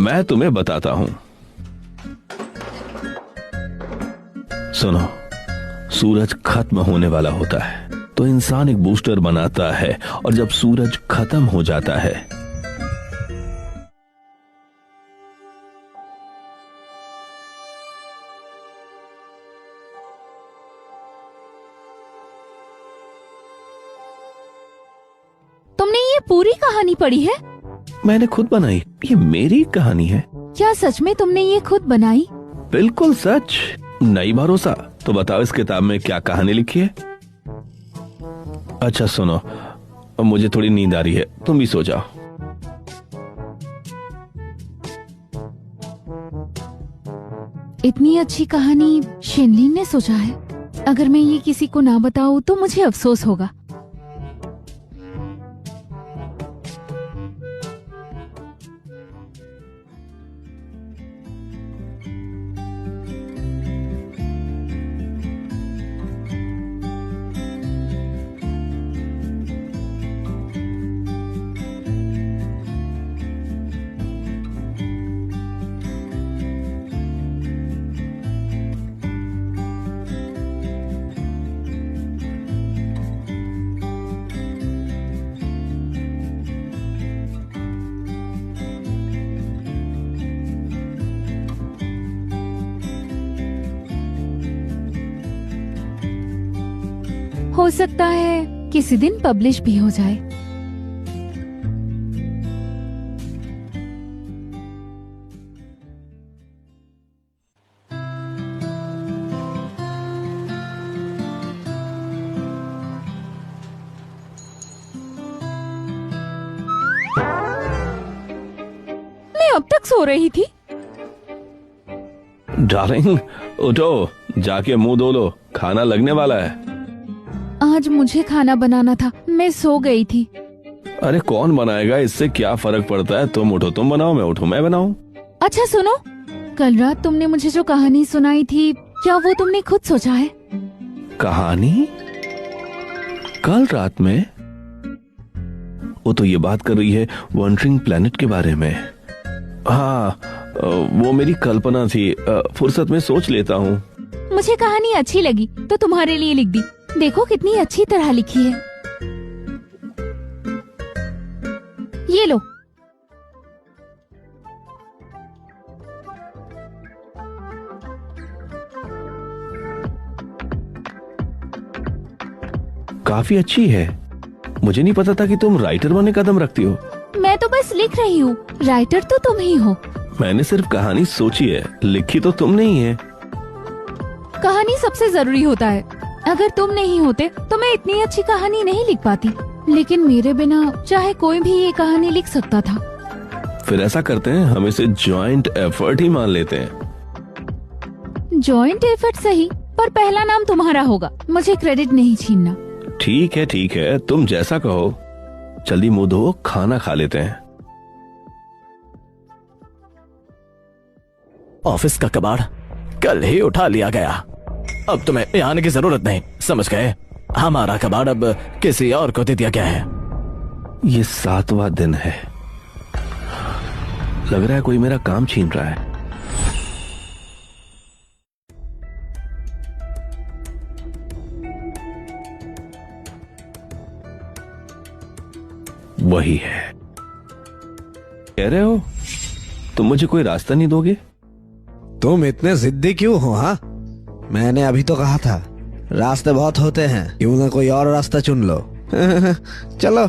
मैं तुम्हें बताता हूं। सुनो, सूरज खत्म होने वाला होता है तो इंसान एक बूस्टर बनाता है, और जब सूरज खत्म हो जाता है तुमने ये पूरी कहानी पढ़ी है? मैंने खुद बनाई, ये मेरी कहानी है। क्या सच में तुमने ये खुद बनाई? बिल्कुल सच, नहीं भरोसा तो बताओ इस किताब में क्या कहानी लिखी है। अच्छा सुनो, मुझे थोड़ी नींद आ रही है, तुम भी सो जाओ। इतनी अच्छी कहानी शिनलिन ने सोचा है। अगर मैं ये किसी को ना बताऊं तो मुझे अफसोस होगा। हो सकता है किसी दिन पब्लिश भी हो जाए। मैं अब तक सो रही थी। डार्लिंग उठो, जाके मुंह धो लो, खाना लगने वाला है। आज मुझे खाना बनाना था, मैं सो गई थी। अरे कौन बनाएगा, इससे क्या फर्क पड़ता है। तुम उठो तुम बनाओ, मैं उठूं मैं बनाऊं। अच्छा सुनो, कल रात तुमने मुझे जो कहानी सुनाई थी, क्या वो तुमने खुद सोचा है? कहानी? कल रात में? वो तो ये बात कर रही है वंडरिंग प्लेनेट के बारे में। हाँ, वो मेरी कल्पना थी, फुर्सत में सोच लेता हूँ। मुझे कहानी अच्छी लगी तो तुम्हारे लिए लिख दी। देखो कितनी अच्छी तरह लिखी है। ये लो। काफी अच्छी है। मुझे नहीं पता था कि तुम राइटर बनने का दम रखती हो। मैं तो बस लिख रही हूँ, राइटर तो तुम ही हो। मैंने सिर्फ कहानी सोची है, लिखी तो तुम नहीं है। कहानी सबसे जरूरी होता है। अगर तुम नहीं होते तो मैं इतनी अच्छी कहानी नहीं लिख पाती। लेकिन मेरे बिना चाहे कोई भी ये कहानी लिख सकता था। फिर ऐसा करते हैं, हम इसे जॉइंट एफर्ट ही मान लेते हैं। जॉइंट एफर्ट सही, पर पहला नाम तुम्हारा होगा। मुझे क्रेडिट नहीं छीनना। ठीक है, तुम जैसा कहो। जल्दी मुंह धो, खाना खा लेते हैं। ऑफिस का कबाड़ कल ही उठा लिया गया। अब तुम्हें यहाँ आने की जरूरत नहीं, समझ गए? हमारा कबाड़ अब किसी और को दे दिया गया है। ये 7वां दिन है। लग रहा है कोई मेरा काम छीन रहा है। वही है। कह रहे हो तुम मुझे कोई रास्ता नहीं दोगे? तुम इतने जिद्दी क्यों हो? हाँ, मैंने अभी तो कहा था रास्ते बहुत होते हैं, क्यों ना कोई और रास्ता चुन लो। चलो।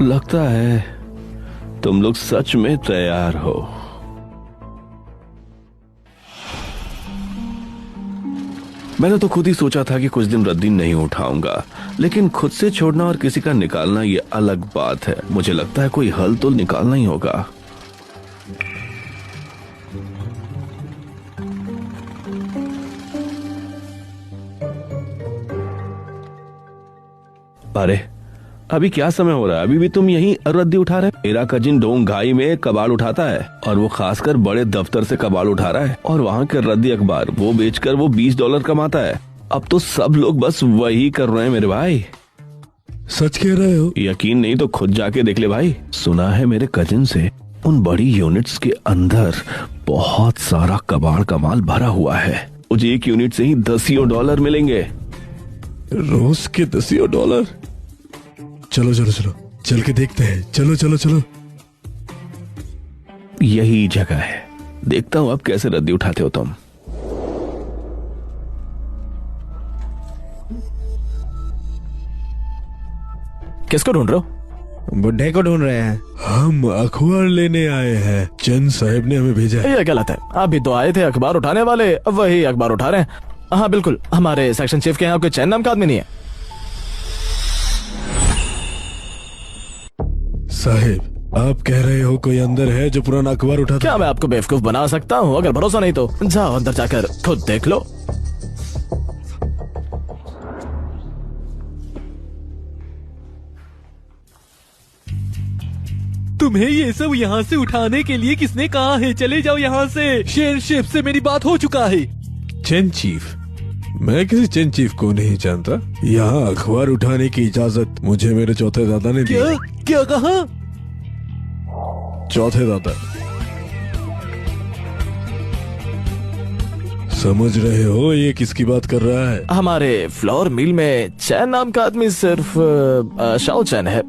लगता है तुम लोग सच में तैयार हो। मैंने तो खुद ही सोचा था कि कुछ दिन रद्दी नहीं उठाऊंगा, लेकिन खुद से छोड़ना और किसी का निकालना ये अलग बात है। मुझे लगता है कोई हल तो निकालना ही होगा। अरे अभी क्या समय हो रहा है? अभी भी तुम यही रद्दी उठा रहे? मेरा कजिन डोंगघाई में कबाड़ उठाता है, और वो खासकर बड़े दफ्तर से कबाड़ उठा रहा है, और वहाँ के रद्दी अखबार वो बेचकर वो $20 कमाता है। अब तो सब लोग बस वही कर रहे हैं मेरे भाई। सच कह रहे हो? यकीन नहीं तो खुद जाके देख ले भाई। सुना है मेरे कजिन से उन बड़ी यूनिट्स के अंदर बहुत सारा कबाड़ का माल भरा हुआ है। मुझे एक यूनिट से ही $10 मिलेंगे। रोज के $10? चलो चलो चलो, चल के देखते हैं। चलो चलो चलो। यही जगह है। देखता हूँ अब कैसे रद्दी उठाते हो तुम। किसको ढूंढ रहे हो? बुढ़े को ढूंढ रहे हैं। हम अखबार लेने आए हैं, चंद साहब ने हमें भेजा है। ये गलत है। अभी तो आए थे अखबार उठाने वाले, वही अखबार उठा रहे हैं। हाँ बिल्कुल, हमारे सेक्शन चीफ के यहाँ कोई चैन नाम का आदमी नहीं है। साहब, आप कह रहे हो कोई अंदर है जो पुराना अखबार उठाता? क्या मैं आपको बेवकूफ बना सकता हूँ? अगर भरोसा नहीं तो जाओ अंदर जाकर खुद देख लो। तुम्हें ये सब यहाँ से उठाने के लिए किसने कहा है? चले जाओ यहाँ से। शेर शेफ से मेरी बात हो चुका है। चंद चीफ? मैं किसी चंद चीफ को नहीं जानता। यहाँ अखबार उठाने की इजाजत मुझे मेरे चौथे दादा ने दी। क्या क्या कहा? चौथे दादा। समझ रहे हो ये किसकी बात कर रहा है? हमारे फ्लोर मिल में चैन नाम का आदमी सिर्फ शाओ चैन है,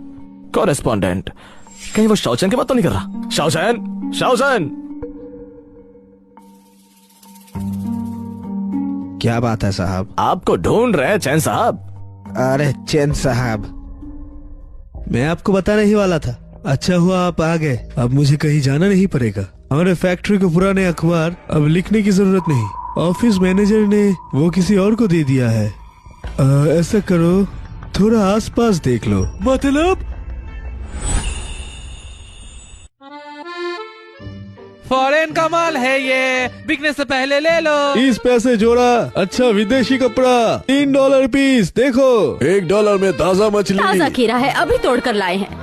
कॉरेस्पॉन्डेंट। कहीं वो शाओ चैन की बात तो नहीं कर रहा? शाओ चैन, शाओ चैन। क्या बात है साहब? आपको ढूंढ रहे हैं चैन साहब। अरे चैन साहब, मैं आपको बताने ही वाला था। अच्छा हुआ आप आ गए। अब मुझे कहीं जाना नहीं पड़ेगा। हमारे फैक्ट्री को पुराने अखबार अब लिखने की जरूरत नहीं। ऑफिस मैनेजर ने वो किसी और को दे दिया है। ऐसा करो, थोड़ा आसपास देख लो। मतलब? फॉरेन का माल है ये, बिकने से पहले ले लो। 30 पैसे जोड़ा। अच्छा विदेशी कपड़ा, $3 पीस। देखो, $1 में ताजा मछली। ताजा खीरा है, अभी तोड़ कर लाए हैं।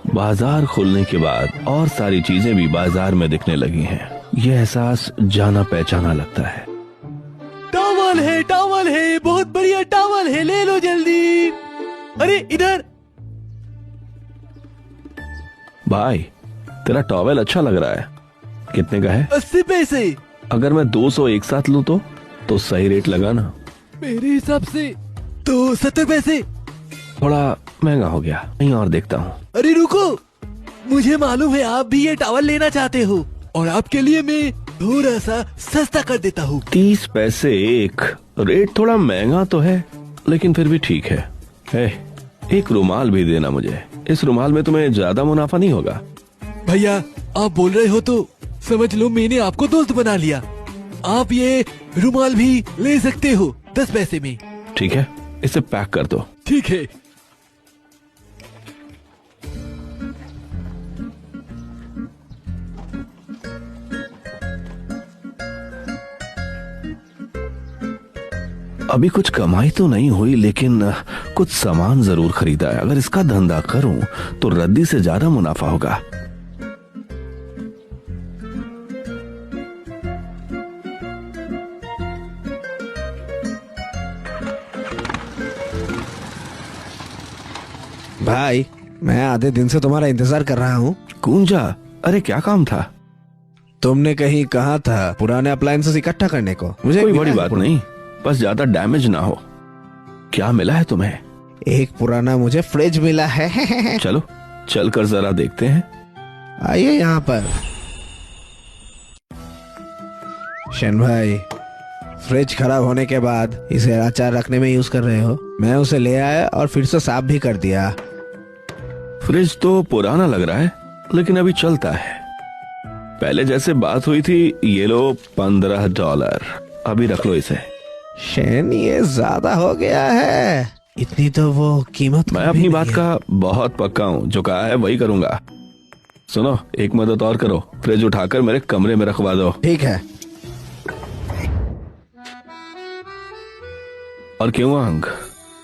बाजार खुलने के बाद और सारी चीजें भी बाजार में दिखने लगी हैं। यह एहसास जाना पहचाना लगता है। टावल है, बहुत बढ़िया टावल है, ले लो जल्दी। अरे इधर। भाई तेरा टॉवेल अच्छा लग रहा है। कितने का है? 80 पैसे। अगर मैं 200 एक साथ लूं तो सही रेट लगाना। मेरे हिसाब से तो 70 पैसे। थोड़ा महंगा हो गया, कहीं और देखता हूँ। अरे रुको, मुझे मालूम है आप भी ये टावल लेना चाहते हो, और आपके लिए मैं थोड़ा सा सस्ता कर देता हूँ। 30 पैसे एक। रेट थोड़ा महंगा तो है, लेकिन फिर भी ठीक है। एक रुमाल भी देना मुझे। इस रुमाल में तुम्हें ज्यादा मुनाफा नहीं होगा। भैया आप बोल रहे हो तो समझ लो मैंने आपको दोस्त बना लिया। आप ये रुमाल भी ले सकते हो 10 पैसे में। ठीक है, इसे पैक कर दो। ठीक है। अभी कुछ कमाई तो नहीं हुई, लेकिन कुछ सामान जरूर खरीदा है। अगर इसका धंधा करूं तो रद्दी से ज्यादा मुनाफा होगा। भाई, मैं आधे दिन से तुम्हारा इंतजार कर रहा हूँ। कूंजा, अरे क्या काम था? तुमने कहीं कहा था पुराने अप्लायंसेस इकट्ठा करने को। मुझे कोई मिला बड़ी है बात नहीं, बस ज्यादा डैमेज ना हो। क्या मिला है तुम्हें? एक पुराना मुझे फ्रिज मिला है। चलो चल कर जरा देखते हैं। आइए यहाँ पर। शन भाई, फ्रिज खराब होने के बाद इसे अचार रखने में यूज कर रहे हो। मैं उसे ले आया और फिर से साफ भी कर दिया। फ्रिज तो पुराना लग रहा है, लेकिन अभी चलता है। पहले जैसे बात हुई थी, ये लो $15। अभी रख लो इसे। शेन, ये ज्यादा हो गया है। इतनी तो वो कीमत मैं कभी अपनी नहीं बात है। का बहुत पक्का हूँ, जो कहा है वही करूंगा। सुनो, एक मदद और करो, फ्रिज उठाकर मेरे कमरे में रखवा दो। ठीक है। और क्यों अंक,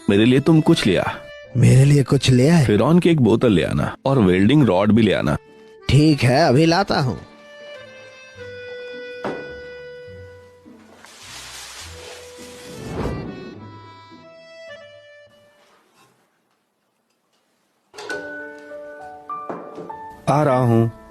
मेरे लिए तुम कुछ लिया? मेरे लिए कुछ ले आए? फिरौन की एक बोतल ले आना और वेल्डिंग रॉड भी ले आना। ठीक है, अभी लाता हूँ। आ रहा हूँ।